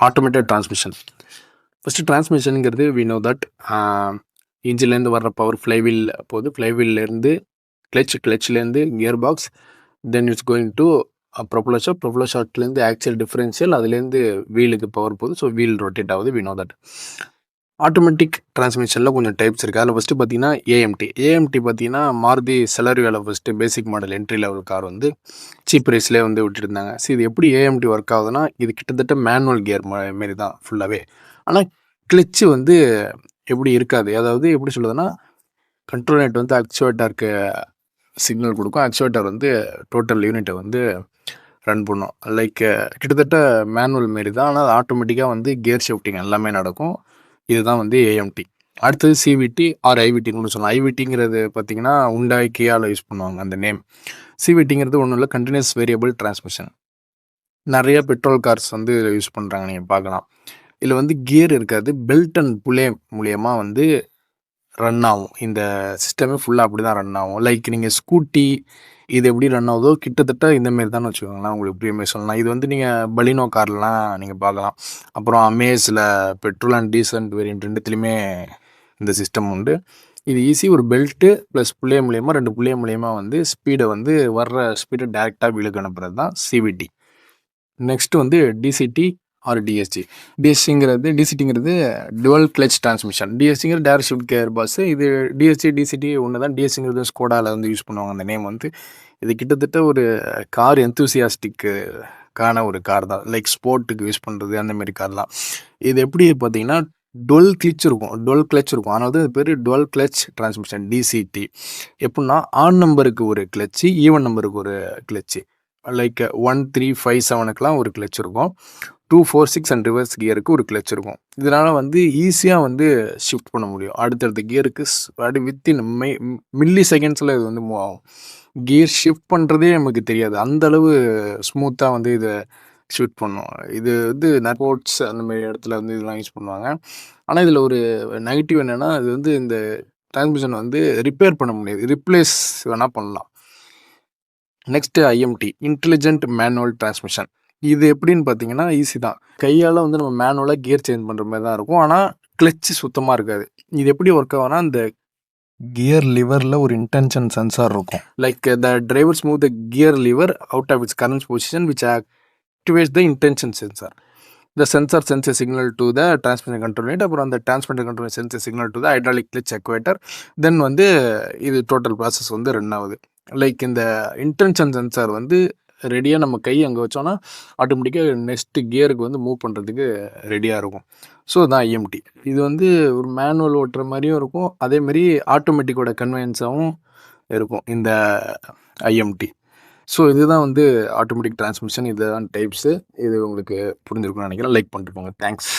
Automated transmission. First டிரான்ஸ்மிஷனுங்கிறது we know that இன்ஜின்லேருந்து வர்ற பவர் ஃப்ளைவீல் போகுது. ஃப்ளைவீல்லேருந்து கிளச்லேருந்து gear box, then it's going to propeller shaft. Propeller ஷாஃப்ட்லேருந்து ஆக்சியல் டிஃபரன்ஷியல், அதுலேருந்து வீலுக்கு பவர் போகுது. ஸோ வீல் ரொட்டேட் ஆகுது. We know that. ஆட்டோமேட்டிக் டிரான்ஸ்மிஷனில் கொஞ்சம் டைப்ஸ் இருக்குது. அதில் ஃபஸ்ட்டு பார்த்தீங்கன்னா ஏஎம்டி பார்த்தீங்கன்னா மாருதி செலரியோவில் first basic model entry level car வந்து சீப் ப்ரைஸ்லேயே வந்து விட்டுருந்தாங்க. ஸோ இது எப்படி ஏஎம்டி ஒர்க் ஆகுதுன்னா, இது கிட்டத்தட்ட மேனுவல் கியர் மாரி தான் ஃபுல்லாகவே. ஆனால் கிளச்சு வந்து எப்படி இருக்காது. அதாவது எப்படி சொல்லுதுன்னா, கண்ட்ரோல் யூனிட் வந்து ஆக்சுவேட்டருக்கு சிக்னல் கொடுக்கும். ஆக்சுவேட்டர் வந்து டோட்டல் யூனிட்டை வந்து ரன் பண்ணும். லைக் கிட்டத்தட்ட மேனுவல் மாரி தான். ஆனால் ஆட்டோமேட்டிக்காக வந்து கியர் ஷிஃப்டிங் எல்லாமே நடக்கும். இதுதான் வந்து ஏஎம்டி. அடுத்தது சிவிடி ஆர் ஐவிடின்னு கூட சொல்லலாம். ஐவிடிங்கிறது பார்த்தீங்கன்னா உண்டாய் கியாவில் யூஸ் பண்ணுவாங்க அந்த நேம். சிவிடிங்கிறது ஒன்றும் இல்லை, கண்டினியூஸ் வேரியபிள் டிரான்ஸ்மிஷன். நிறைய பெட்ரோல் கார்ஸ் வந்து யூஸ் பண்ணுறாங்க, நீங்கள் பார்க்கலாம். இதில் வந்து கியர் இருக்காது, பெல்ட் அண்ட் புலே மூலியமாக வந்து ரன் ஆகும். இந்த சிஸ்டமே ஃபுல்லாக அப்படி தான் ரன் ஆகும். லைக் நீங்கள் ஸ்கூட்டி இது எப்படி ரன் ஆகுதோ கிட்டத்தட்ட இந்தமாரி தான் வச்சுக்கோங்களேன். உங்களுக்கு எப்படியுமே சொல்லலாம். இது வந்து நீங்கள் பலினோ கார்லாம் நீங்கள் பார்க்கலாம். அப்புறம் அமேஸில் பெட்ரோல் அண்ட் டீசல் வேரியன்ட் ரெண்டுத்துலேயுமே இந்த சிஸ்டம் உண்டு. இது ஈஸி. ஒரு பெல்ட்டு ப்ளஸ் புள்ளைய மூலியமாக 2 புள்ளைய மூலியமாக வந்து ஸ்பீடை வந்து வர்ற ஸ்பீடை டேரெக்டாக வீலுக்கு அனுப்புறது தான் சிவிடி. நெக்ஸ்ட்டு வந்து டிசிடி ஆர் டிஎஸ்சி. டிசிடிங்கிறது டுவல் கிளச் டிரான்ஸ்மிஷன். டிஎஸ்சிங்கிறது டேரக்ட் ஷிஃப்ட் கியர் பாக்ஸ். இது டிசிடி ஒன்று தான். டிஎஸ்சிங்கிறது ஸ்கோடாவில் வந்து யூஸ் பண்ணுவாங்க அந்த நேம் வந்து. இது கிட்டத்தட்ட ஒரு கார் எந்தூசியாஸ்டிக்கான ஒரு கார் தான். லைக் ஸ்போர்ட்டுக்கு யூஸ் பண்ணுறது அந்தமாரி கார் தான். இது எப்படி பார்த்தீங்கன்னா டுவல் கிளச் இருக்கும். ஆனால் வந்து அது பேர் டுவல் கிளச் டிரான்ஸ்மிஷன் டிசிடி. எப்படின்னா ஆன் நம்பருக்கு ஒரு கிளச்சு, ஈவன் நம்பருக்கு ஒரு கிளச்சு. லைக் 1, 3, 5, 7க்குலாம் ஒரு கிளச் இருக்கும். 2, 4, 6 அண்ட் ரிவர்ஸ் கியருக்கு ஒரு கிளச் இருக்கும். இதனால் வந்து ஈஸியாக வந்து ஷிஃப்ட் பண்ண முடியும் அடுத்தடுத்த கியருக்கு. அப்படி வித்தின் மில்லி செகண்ட்ஸில் இது வந்து மூவ் ஆகும். கியர் ஷிஃப்ட் பண்ணுறதே நமக்கு தெரியாது, அந்தளவு ஸ்மூத்தாக வந்து இதை ஷிஃப்ட் பண்ணும். இது வந்து ஸ்போர்ட்ஸ் அந்தமாரி இடத்துல வந்து இதெல்லாம் யூஸ் பண்ணுவாங்க. ஆனால் இதில் ஒரு நெகட்டிவ் என்னென்னா, இது வந்து இந்த டிரான்ஸ்மிஷன் வந்து ரிப்பேர் பண்ண முடியாது, ரிப்ளேஸ் வேணால் பண்ணலாம். Next IMD, intelligent manual transmission. இது எப்படின்னு பார்த்தீங்கன்னா ஈஸி தான். கையால் வந்து நம்ம மேனுவலாக கியர் சேஞ்ச் பண்ணுற மாதிரி தான் இருக்கும். ஆனால் கிளச்சு சுத்தமாக இருக்காது. இது எப்படி ஒர்க் ஆகும்னா, இந்த கியர் லிவரில் ஒரு இன்டென்ஷன் சென்சார் இருக்கும். Like the drivers move the gear lever out of its current position which activates the intention sensor. The sensor sends a signal to the transmission control unit. அப்புறம் அந்த transmission control unit sends a signal to the hydraulic clutch actuator. தென் வந்து இது total process வந்து run ஆகுது. Like இந்த intention sensor வந்து ரெடியாக நம்ம கை அங்கே வச்சோன்னா ஆட்டோமேட்டிக்காக நெக்ஸ்ட்டு கியருக்கு வந்து மூவ் பண்ணுறதுக்கு ரெடியாக இருக்கும். ஸோ தான் ஐஎம்டி. இது வந்து ஒரு மேனுவல் ஓட்டுற மாதிரியும் இருக்கும், அதேமாரி ஆட்டோமேட்டிக்கோட கன்வீனியன்ஸாகவும் இருக்கும் இந்த ஐஎம்டி. ஸோ இதுதான் வந்து ஆட்டோமேட்டிக் டிரான்ஸ்மிஷன். இதுதான் டைப்ஸு. இது உங்களுக்கு புரிஞ்சிருக்கும்னு நினைக்கிறேன். லைக் பண்ணிட்டு போங்க. தேங்க்ஸ்.